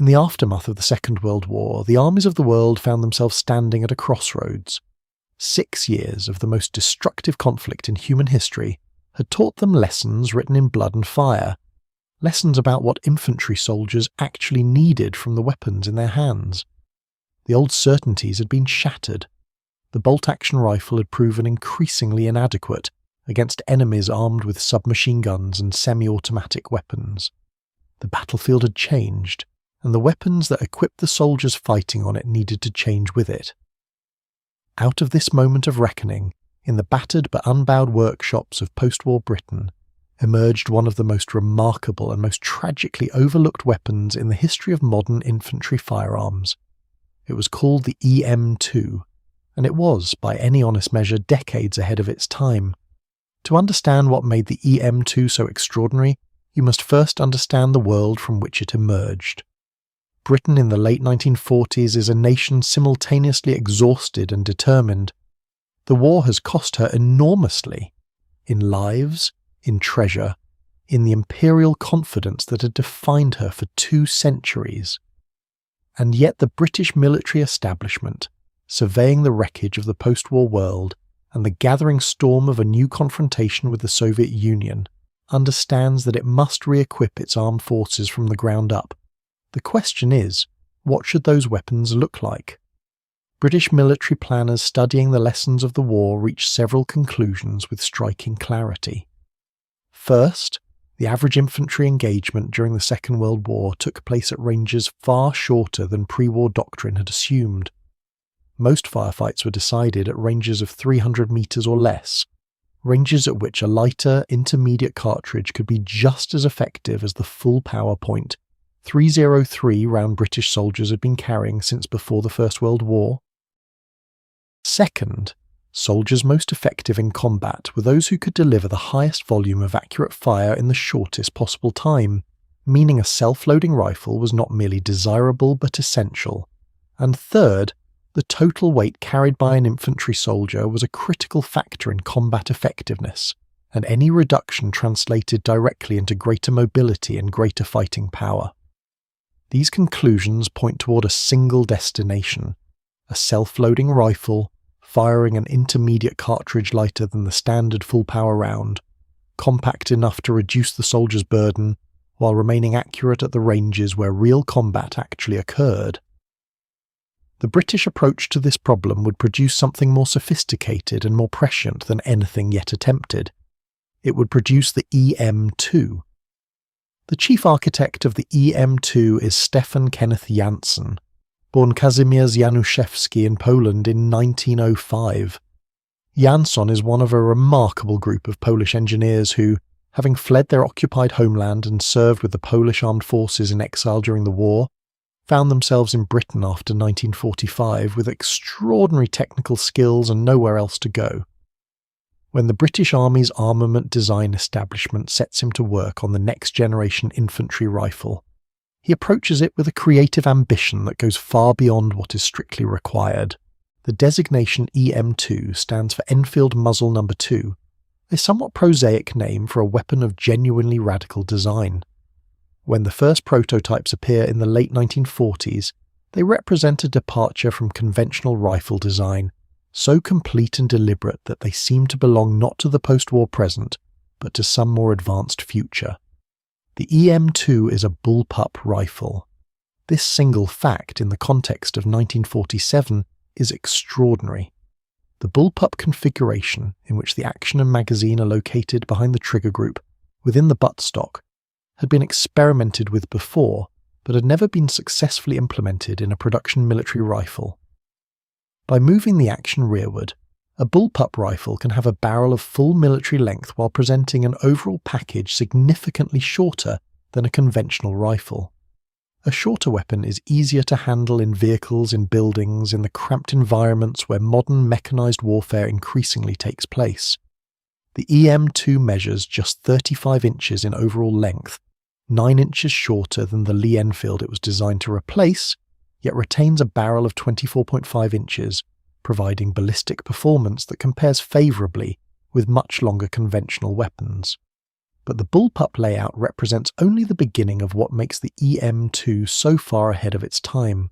In the aftermath of the Second World War, the armies of the world found themselves standing at a crossroads. 6 years of the most destructive conflict in human history had taught them lessons written in blood and fire, lessons about what infantry soldiers actually needed from the weapons in their hands. The old certainties had been shattered. The bolt-action rifle had proven increasingly inadequate against enemies armed with submachine guns and semi-automatic weapons. The battlefield had changed, and the weapons that equipped the soldiers fighting on it needed to change with it. Out of this moment of reckoning, in the battered but unbowed workshops of post-war Britain, emerged one of the most remarkable and most tragically overlooked weapons in the history of modern infantry firearms. It was called the EM2, and it was, by any honest measure, decades ahead of its time. To understand what made the EM2 so extraordinary, you must first understand the world from which it emerged. Britain in the late 1940s is a nation simultaneously exhausted and determined. The war has cost her enormously, in lives, in treasure, in the imperial confidence that had defined her for 2 centuries. And yet the British military establishment, surveying the wreckage of the post-war world and the gathering storm of a new confrontation with the Soviet Union, understands that it must re-equip its armed forces from the ground up. The question is, what should those weapons look like? British military planners studying the lessons of the war reached several conclusions with striking clarity. First, the average infantry engagement during the Second World War took place at ranges far shorter than pre-war doctrine had assumed. Most firefights were decided at ranges of 300 metres or less, ranges at which a lighter, intermediate cartridge could be just as effective as the full power point 303 round British soldiers had been carrying since before the First World War. Second, soldiers most effective in combat were those who could deliver the highest volume of accurate fire in the shortest possible time, meaning a self-loading rifle was not merely desirable but essential. And third, the total weight carried by an infantry soldier was a critical factor in combat effectiveness, and any reduction translated directly into greater mobility and greater fighting power. These conclusions point toward a single destination: a self-loading rifle, firing an intermediate cartridge lighter than the standard full-power round, compact enough to reduce the soldier's burden, while remaining accurate at the ranges where real combat actually occurred. The British approach to this problem would produce something more sophisticated and more prescient than anything yet attempted. It would produce the EM2. The chief architect of the EM2 is Stefan Kenneth Janssen, born Kazimierz Januszewski in Poland in 1905. Janssen is one of a remarkable group of Polish engineers who, having fled their occupied homeland and served with the Polish armed forces in exile during the war, found themselves in Britain after 1945 with extraordinary technical skills and nowhere else to go. When the British Army's armament design establishment sets him to work on the next generation infantry rifle, he approaches it with a creative ambition that goes far beyond what is strictly required. The designation EM2 stands for Enfield Muzzle No. 2, a somewhat prosaic name for a weapon of genuinely radical design. When the first prototypes appear in the late 1940s, they represent a departure from conventional rifle design, so complete and deliberate that they seem to belong not to the post-war present, but to some more advanced future. The EM2 is a bullpup rifle. This single fact in the context of 1947 is extraordinary. The bullpup configuration, in which the action and magazine are located behind the trigger group, within the buttstock, had been experimented with before, but had never been successfully implemented in a production military rifle. By moving the action rearward, a bullpup rifle can have a barrel of full military length while presenting an overall package significantly shorter than a conventional rifle. A shorter weapon is easier to handle in vehicles, in buildings, in the cramped environments where modern mechanized warfare increasingly takes place. The EM2 measures just 35 inches in overall length, 9 inches shorter than the Lee Enfield it was designed to replace, yet retains a barrel of 24.5 inches, providing ballistic performance that compares favourably with much longer conventional weapons. But the bullpup layout represents only the beginning of what makes the EM2 so far ahead of its time.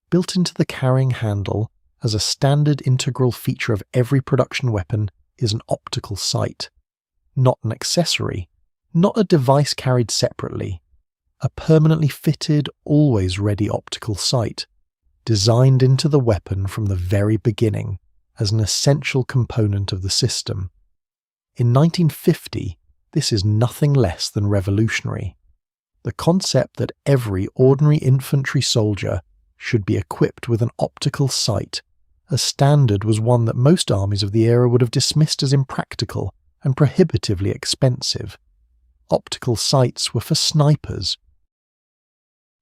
Built into the carrying handle, as a standard integral feature of every production weapon, is an optical sight. Not an accessory, not a device carried separately. A permanently fitted, always ready optical sight, designed into the weapon from the very beginning as an essential component of the system. In 1950, this is nothing less than revolutionary. The concept that every ordinary infantry soldier should be equipped with an optical sight, a standard, was one that most armies of the era would have dismissed as impractical and prohibitively expensive. Optical sights were for snipers.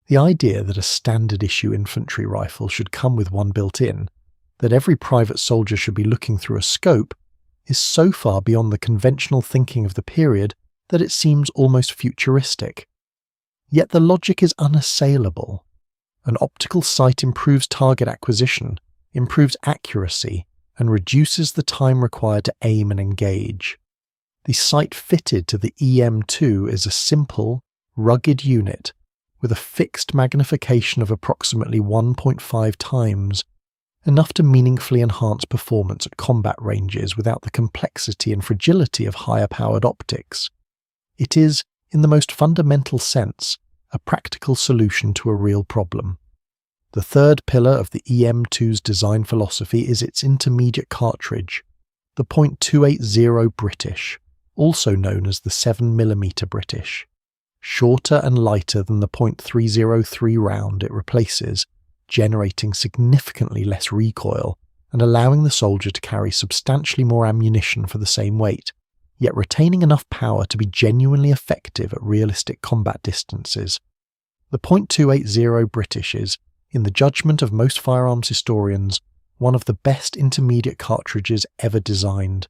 The idea that a standard-issue infantry rifle should come with one built in, that every private soldier should be looking through a scope, is so far beyond the conventional thinking of the period that it seems almost futuristic. Yet the logic is unassailable. An optical sight improves target acquisition, improves accuracy, and reduces the time required to aim and engage. The sight fitted to the EM2 is a simple, rugged unit with a fixed magnification of approximately 1.5 times, enough to meaningfully enhance performance at combat ranges without the complexity and fragility of higher-powered optics. It is, in the most fundamental sense, a practical solution to a real problem. The third pillar of the EM2's design philosophy is its intermediate cartridge, the .280 British, also known as the 7mm British. Shorter and lighter than the .303 round it replaces, generating significantly less recoil and allowing the soldier to carry substantially more ammunition for the same weight, yet retaining enough power to be genuinely effective at realistic combat distances. The .280 British is, in the judgment of most firearms historians, one of the best intermediate cartridges ever designed.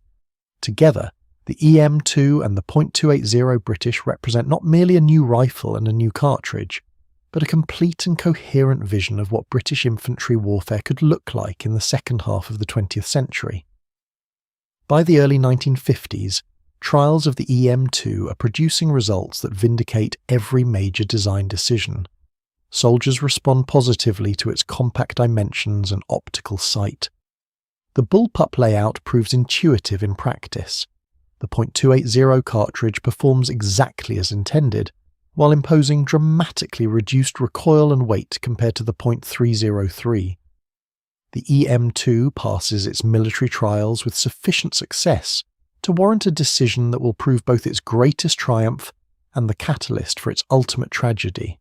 Together, the EM2 and the .280 British represent not merely a new rifle and a new cartridge, but a complete and coherent vision of what British infantry warfare could look like in the second half of the 20th century. By the early 1950s, trials of the EM2 are producing results that vindicate every major design decision. Soldiers respond positively to its compact dimensions and optical sight. The bullpup layout proves intuitive in practice. The .280 cartridge performs exactly as intended, while imposing dramatically reduced recoil and weight compared to the .303. The EM2 passes its military trials with sufficient success to warrant a decision that will prove both its greatest triumph and the catalyst for its ultimate tragedy.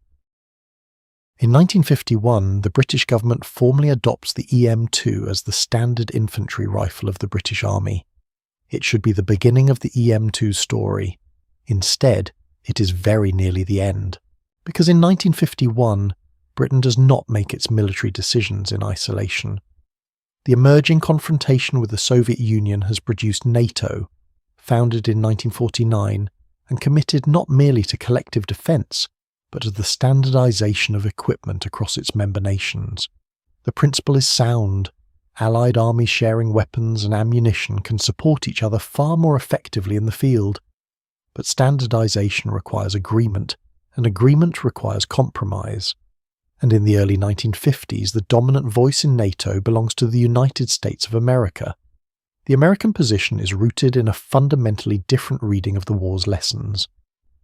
In 1951, the British government formally adopts the EM2 as the standard infantry rifle of the British Army. It should be the beginning of the EM2's story. Instead, it is very nearly the end, because in 1951, Britain does not make its military decisions in isolation. The emerging confrontation with the Soviet Union has produced NATO, founded in 1949 and committed not merely to collective defence, but to the standardisation of equipment across its member nations. The principle is sound. Allied armies sharing weapons and ammunition can support each other far more effectively in the field. But standardisation requires agreement, and agreement requires compromise. And in the early 1950s, the dominant voice in NATO belongs to the United States of America. The American position is rooted in a fundamentally different reading of the war's lessons.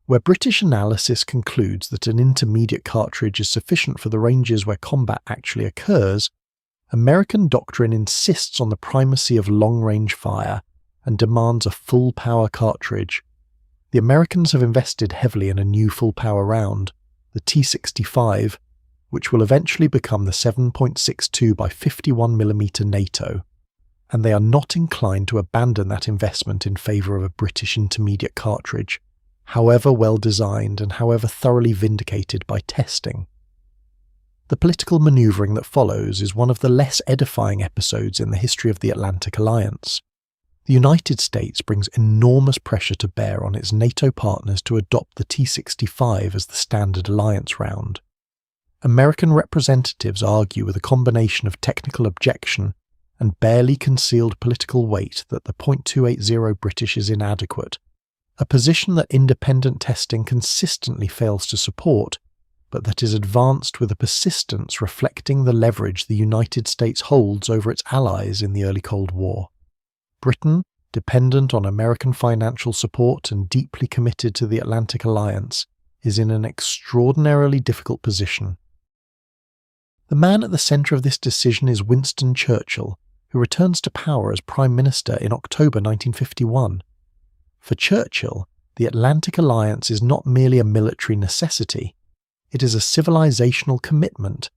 Where British analysis concludes that an intermediate cartridge is sufficient for the ranges where combat actually occurs, American doctrine insists on the primacy of long-range fire and demands a full-power cartridge. The Americans have invested heavily in a new full-power round, the T-65, which will eventually become the 7.62 by 51mm NATO, and they are not inclined to abandon that investment in favour of a British intermediate cartridge, however well designed and however thoroughly vindicated by testing. The political manoeuvring that follows is one of the less edifying episodes in the history of the Atlantic Alliance. The United States brings enormous pressure to bear on its NATO partners to adopt the T-65 as the standard alliance round. American representatives argue with a combination of technical objection and barely concealed political weight that the .280 British is inadequate, a position that independent testing consistently fails to support, but that is advanced with a persistence reflecting the leverage the United States holds over its allies in the early Cold War. Britain, dependent on American financial support and deeply committed to the Atlantic Alliance, is in an extraordinarily difficult position. The man at the centre of this decision is Winston Churchill, who returns to power as Prime Minister in October 1951. For Churchill, the Atlantic Alliance is not merely a military necessity, it is a civilizational commitment,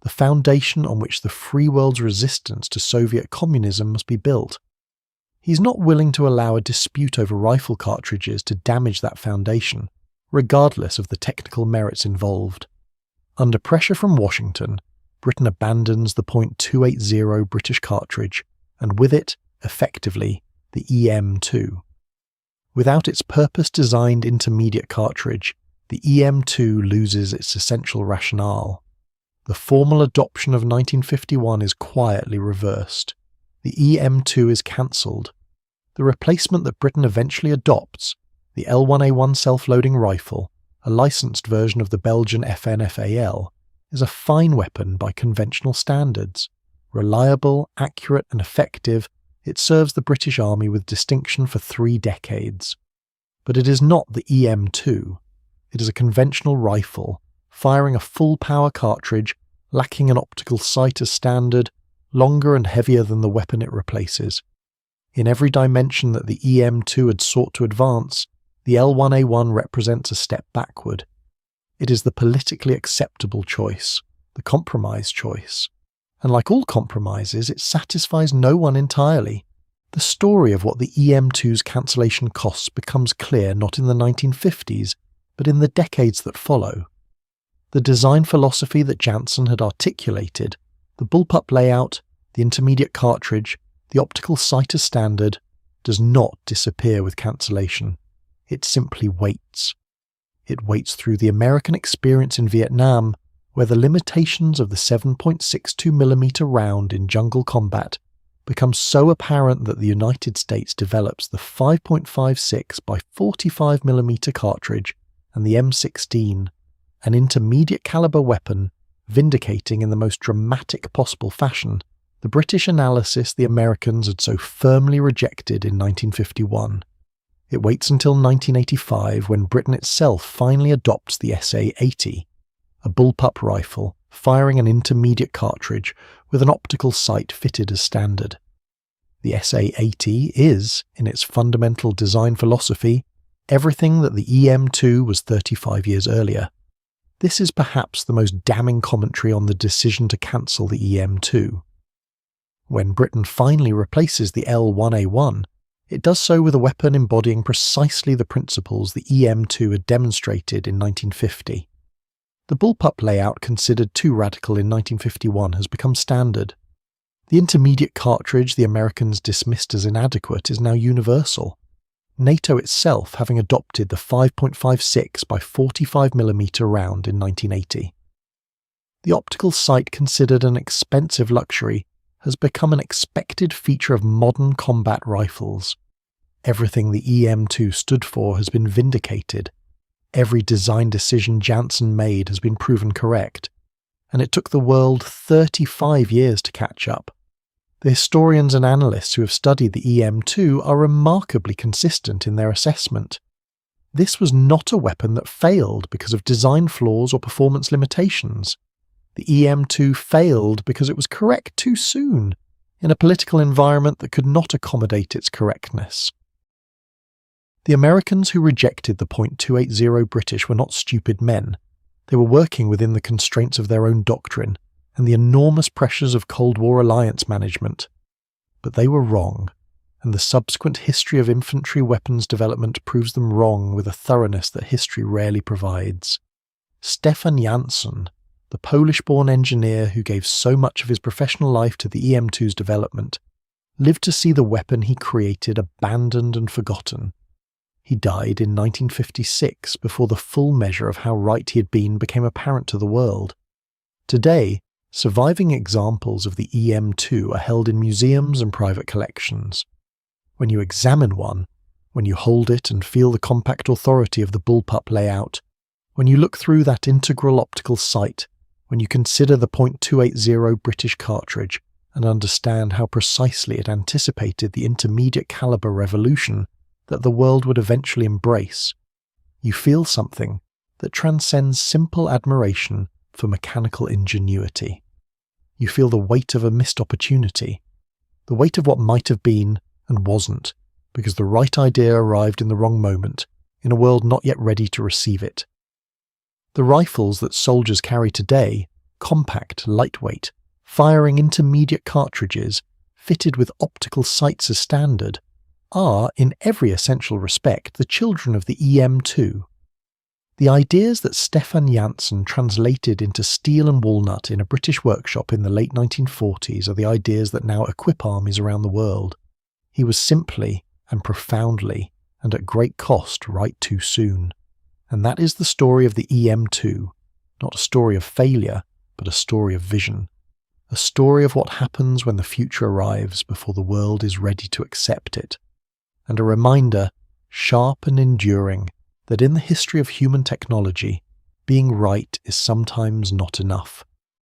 the foundation on which the free world's resistance to Soviet communism must be built. He is not willing to allow a dispute over rifle cartridges to damage that foundation, regardless of the technical merits involved. Under pressure from Washington, Britain abandons the .280 British cartridge, and with it, effectively, the EM2. Without its purpose-designed intermediate cartridge, the EM2 loses its essential rationale. The formal adoption of 1951 is quietly reversed. The EM2 is cancelled. The replacement that Britain eventually adopts, the L1A1 self-loading rifle, a licensed version of the Belgian FN-FAL, is a fine weapon by conventional standards. Reliable, accurate and effective, it serves the British Army with distinction for 3 decades. But it is not the EM2. It is a conventional rifle, firing a full-power cartridge, lacking an optical sight as standard, longer and heavier than the weapon it replaces. In every dimension that the EM2 had sought to advance, the L1A1 represents a step backward. It is the politically acceptable choice, the compromise choice. And like all compromises, it satisfies no one entirely. The story of what the EM2's cancellation costs becomes clear not in the 1950s, but in the decades that follow. The design philosophy that Janssen had articulated, the bullpup layout, the intermediate cartridge, the optical sight as standard, does not disappear with cancellation. It simply waits. It waits through the American experience in Vietnam, where the limitations of the 7.62mm round in jungle combat become so apparent that the United States develops the 5.56 by 45mm cartridge and the M16, an intermediate caliber weapon, vindicating in the most dramatic possible fashion the British analysis the Americans had so firmly rejected in 1951. It waits until 1985 when Britain itself finally adopts the SA-80, a bullpup rifle firing an intermediate cartridge with an optical sight fitted as standard. The SA-80 is, in its fundamental design philosophy, everything that the EM2 was 35 years earlier. This is perhaps the most damning commentary on the decision to cancel the EM2. When Britain finally replaces the L1A1, it does so with a weapon embodying precisely the principles the EM2 had demonstrated in 1950. The bullpup layout considered too radical in 1951 has become standard. The intermediate cartridge the Americans dismissed as inadequate is now universal, NATO itself having adopted the 5.56 by 45mm round in 1980. The optical sight considered an expensive luxury has become an expected feature of modern combat rifles. Everything the EM2 stood for has been vindicated. Every design decision Janssen made has been proven correct, and it took the world 35 years to catch up. The historians and analysts who have studied the EM2 are remarkably consistent in their assessment. This was not a weapon that failed because of design flaws or performance limitations. The EM2 failed because it was correct too soon, in a political environment that could not accommodate its correctness. The Americans who rejected the .280 British were not stupid men. They were working within the constraints of their own doctrine and the enormous pressures of Cold War alliance management. But they were wrong, and the subsequent history of infantry weapons development proves them wrong with a thoroughness that history rarely provides. Stefan Janssen, the Polish-born engineer who gave so much of his professional life to the EM2's development, lived to see the weapon he created abandoned and forgotten. He died in 1956 before the full measure of how right he had been became apparent to the world. Today, surviving examples of the EM2 are held in museums and private collections. When you examine one, when you hold it and feel the compact authority of the bullpup layout, when you look through that integral optical sight, when you consider the .280 British cartridge and understand how precisely it anticipated the intermediate caliber revolution that the world would eventually embrace, you feel something that transcends simple admiration for mechanical ingenuity. You feel the weight of a missed opportunity, the weight of what might have been and wasn't, because the right idea arrived in the wrong moment, in a world not yet ready to receive it. The rifles that soldiers carry today, compact, lightweight, firing intermediate cartridges, fitted with optical sights as standard, are, in every essential respect, the children of the EM2. The ideas that Stefan Janssen translated into steel and walnut in a British workshop in the late 1940s are the ideas that now equip armies around the world. He was simply and profoundly, and at great cost, right too soon. And that is the story of the EM2, not a story of failure, but a story of vision. A story of what happens when the future arrives before the world is ready to accept it. And a reminder, sharp and enduring, that in the history of human technology, being right is sometimes not enough.